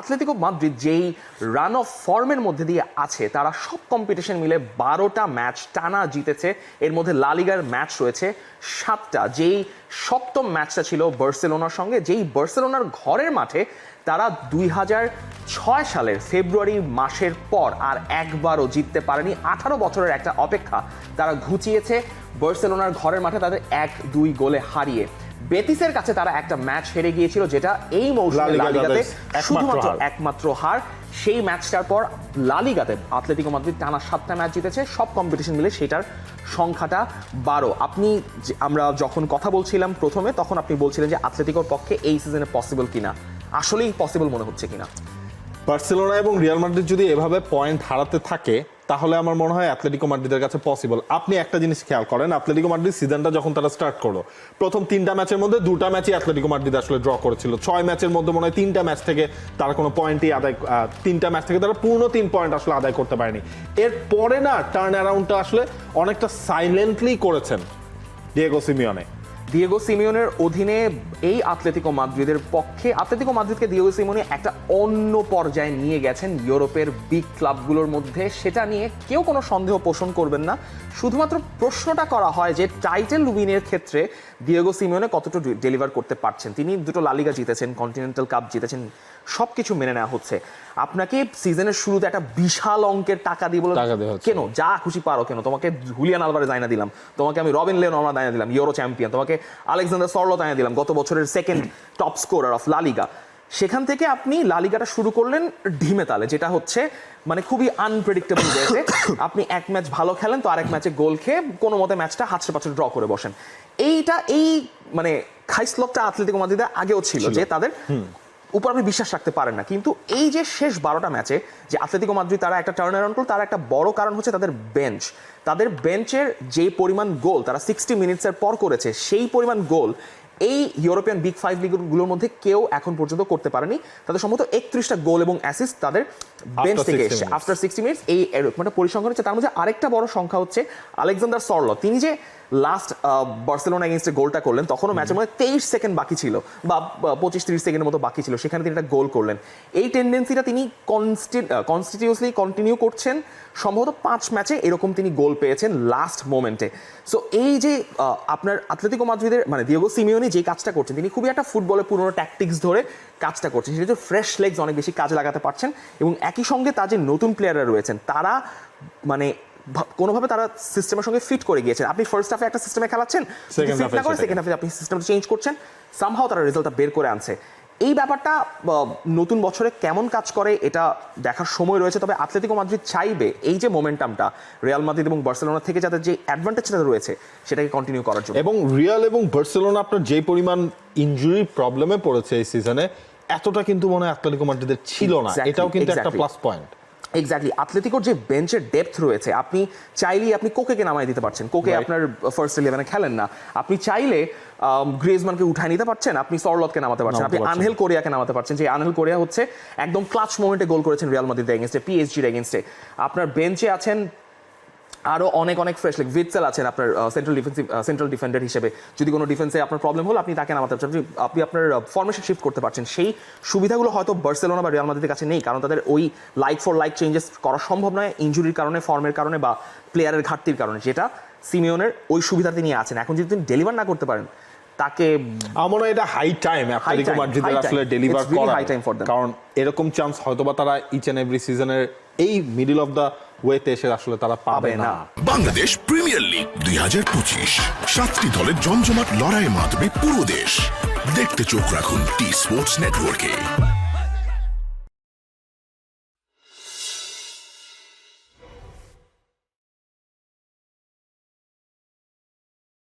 Atletico Madrid যেই run of ফর্মের মধ্যে দিয়ে আছে, তারা সব কম্পিটিশন মিলে 12টা ম্যাচ টানা জিতেছে। এর মধ্যে লা লিগার ম্যাচ রয়েছে 7টা। যেই সপ্তম ম্যাচটা ছিল বার্সেলোনার সঙ্গে, যেই বার্সেলোনার ঘরের মাঠে তারা 2006 সালের ফেব্রুয়ারি মাসের পর আর একবারও জিততে পারেনি। 18 বছরের একটা অপেক্ষা তারা ঘুচিয়েছে বার্সেলোনার ঘরের মাঠে তাদের 1-2 গোলে হারিয়ে। বেতিসের কাছে তারা একটা ম্যাচ হেরে গিয়েছিল, যেটা এই মৌসুমে লা লিগাতে শুধুমাত্র একমাত্র হার। সেই ম্যাচটার পর লা লিগাতে আতলেতিকো মাদ্রিদ টানা 7টা ম্যাচ জিতেছে, সব কম্পিটিশন মিলে সেটার সংখ্যাটা 12। আমরা যখন কথা বলছিলাম প্রথমে, তখন আপনি বলছিলেন যে আতলেতিকোর পক্ষে এই সিজনে পসিবল কিনা, আসলেই পসিবল মনে হচ্ছে কিনা? বার্সেলোনা এবং রিয়াল মাদ্রিদ যদি এভাবে পয়েন্ট হারাতে থাকে, তাহলে আমার মনে হয় আতলেতিকো মাদ্রিদের কাছে পসিবল। আপনি একটা জিনিস খেয়াল করেন, আতলেতিকো মাদ্রিদ সিজনটা যখন তারা স্টার্ট করলো, প্রথম 3টা ম্যাচের মধ্যে 2টা ম্যাচই আতলেতিকো মাদ্রিদ আসলে ড্র করেছিল। 6 ম্যাচের মধ্যে মনে হয় 3টা ম্যাচ থেকে তারা কোনো পয়েন্টই আদায়, 3টা ম্যাচ থেকে তারা পূর্ণ 3 পয়েন্ট আসলে আদায় করতে পারেনি। এরপরে না টার্ন অ্যারাউন্ডটা আসলে অনেকটা সাইলেন্টলি করেছেন দিয়েগো সিমিওনের অধীনে এই আতলেতিকো মাদ্রিদের পক্ষে। আতলেতিকো মাদ্রিদকে দিয়েগো সিমিওনে একটা অন্য পর্যায়ে নিয়ে গেছেন ইউরোপের বিগ ক্লাবগুলোর মধ্যে, সেটা নিয়ে কেউ কোনো সন্দেহ পোষণ করবেন না। শুধুমাত্র প্রশ্নটা করা হয় যে টাইটেল উইনের ক্ষেত্রে দিয়েগো সিমিওনে কতটা ডেলিভার করতে পারছেন। তিনি 2টো লা লিগা জিতেছেন, কন্টিনেন্টাল কাপ জিতেছেন, সব কিছু মেনে নেওয়া হচ্ছে। আপনাকে সিজনের শুরুতে একটা বিশাল অঙ্কের টাকা দিয়ে বলে কেন যা খুশি পারো, কেন তোমাকে হুলিয়ান আলভারেজ আইনা দিলাম, তোমাকে আমি রবিন লেনোয়ার্দ আইনা দিলাম, ইউরো চ্যাম্পিয়ন, তোমাকে আলেকজান্ডার সরলট আইনা দিলাম, গত বছরের সেকেন্ড টপ স্কোরার অফ লা লিগা। সেখান থেকে আপনি লা লিগাটা শুরু করলেন ঢিমে তালে, যেটা হচ্ছে মানে খুবই আনপ্রেডিক্টেবল ওয়েতে। আপনি এক ম্যাচ ভালো খেলেন, তো আরেক ম্যাচে গোল খেয়ে কোনো মতে ম্যাচটা হাতছে পাচ্ছে ড্র করে বসেন। এই মানে খাইসলতটা আতলেতিকো মাদ্রিদের আগেও ছিল, যে তাদের উপর আপনি বিশ্বাস রাখতে পারেন না। কিন্তু এই যে শেষ 12টা ম্যাচে যে আতলেতিকো মাদ্রিদ তারা একটা টার্ন অ্যারাউন্ড করল, তার একটা বড় কারণ হচ্ছে তাদের বেঞ্চ। তাদের বেঞ্চের যে পরিমাণ গোল তারা 60 মিনিটসের পর করেছে, সেই পরিমাণ গোল এই ইউরোপিয়ান বিগ 5 লিগগুলোর মধ্যে কেউ এখন পর্যন্ত করতে পারেনি। তাদের সম্ভবত 31টা গোল এবং অ্যাসিস্ট তাদের বেঞ্চ থেকে এসেছে আফটার 60 মিনিটস। এই মানে পরিসংখ্যান হচ্ছে। তার মধ্যে আরেকটা বড় সংখ্যা হচ্ছে আলেকজান্ডার সরলট। তিনি যে লাস্ট বার্সেলোনা এগেইনস্টে গোলটা করলেন, তখনও ম্যাচের মধ্যে 23 সেকেন্ড বাকি ছিল, বা 25-30 সেকেন্ডের মতো বাকি ছিল, সেখানে তিনি একটা গোল করলেন। এই টেন্ডেন্সিটা তিনি কনস্টিটিউসলি কন্টিনিউ করছেন। সম্ভবত 5 ম্যাচে এরকম তিনি গোল পেয়েছেন লাস্ট মোমেন্টে। সো এই যে আপনার আতলেতিকো মাদ্রিদের মানে দিয়েগো সিমিওনি যে কাজটা করছেন, তিনি খুবই একটা ফুটবলের পুরনো ট্যাকটিক্স ধরে কাজটা করছেন। সেটা হচ্ছে ফ্রেশ লেগস অনেক বেশি কাজে লাগাতে পারছেন, এবং একই সঙ্গে তার যে নতুন প্লেয়াররা রয়েছেন তারা মানে কোনোভাবে তারা সিস্টেমের সঙ্গে ফিট করে গিয়েছেন। আপনি ফার্স্ট হাফে একটা সিস্টেমে খেলাচ্ছেন, সেকেন্ড হাফে আপনি সিস্টেমটা চেঞ্জ করছেন, সামহাও তারা রেজাল্টটা বের করে আনছে। এই ব্যাপারটা নতুন বছরে কেমন কাজ করে এটা দেখার সময় রয়েছে। তবে আতলেতিকো মাদ্রিদ চাইবে এই যে মোমেন্টামটা রিয়াল মাদ্রিদ এবং বার্সেলোনা থেকে যাদের যে অ্যাডভান্টেজটা রয়েছে সেটাকে কন্টিনিউ করার জন্য। এবং রিয়াল এবং বার্সেলোনা আপনার যে পরিমাণ ইনজুরি প্রবলেমে পড়েছে এই সিজনে, এতটা কিন্তু মনে হয় আতলেতিকো মাদ্রিদের ছিল না। এটাও কিন্তু একটা প্লাস পয়েন্ট। এক্স্যাক্টলি, আতলেতিকোর যে বেঞ্চের ডেপথ রয়েছে, আপনি চাইলেই আপনি কোকেকে নামাই দিতে পারছেন। কোকে আপনার ফার্স্ট 11-এ খেলেন না, আপনি চাইলে গ্রিজমানকে উঠায় নিতে পারছেন, আপনি সরলতকে নামাতে পারছেন, আপনি আনহেল কোরিয়াকে নামাতে পারছেন। যে আনহেল কোরিয়া হচ্ছে একদম ক্লাচ মোমেন্টে গোল করেছেন রিয়াল মাদ্রিদের এগেইনস্টে, পিএসজির এগেইনস্টে। আপনার বেঞ্চে আছেন আরও অনেক ফ্রেশ, লাইক ভিটসেল আছেন আপনার সেন্ট্রাল ডিফেন্ডার হিসেবে। যদি কোনো ডিফেন্সে আপনার প্রবলেম হলো, আপনি তাকে নামাতে পারছেন, আপনি আপনার ফরমেশন শিফট করতে পারছেন। সেই সুবিধাগুলো হয়তো বার্সেলোনা বা রিয়াল মাদ্রিদের কাছে নেই, কারণ তাদের ওই লাইক ফর লাইক চেঞ্জেস করা সম্ভব নয় ইনজুরির কারণে, ফর্মের কারণে বা প্লেয়ারের ঘাটতির কারণে, যেটা সিমিওনের ওই সুবিধা তিনি আছেন। এখন যদি তিনি ডেলিভার না করতে পারেন, তাকে আমার এটা হাই টাইম আতলেতিকো মাদ্রিদের আসলে ডেলিভার করা, কারণ এরকম চান্স হয়তোবা তারা ইচ এন্ড এভরি সিজনের এই মিডল অফ দ্য ওয়েতে এসে আসলে তারা পাবে না। বাংলাদেশ প্রিমিয়ার লিগ 2025, 7টি দলের জমজমাট লড়াইয়ের মাধ্যমে পুরো দেশ দেখতে চোখ রাখুন টি স্পোর্টস নেটওয়ার্কে।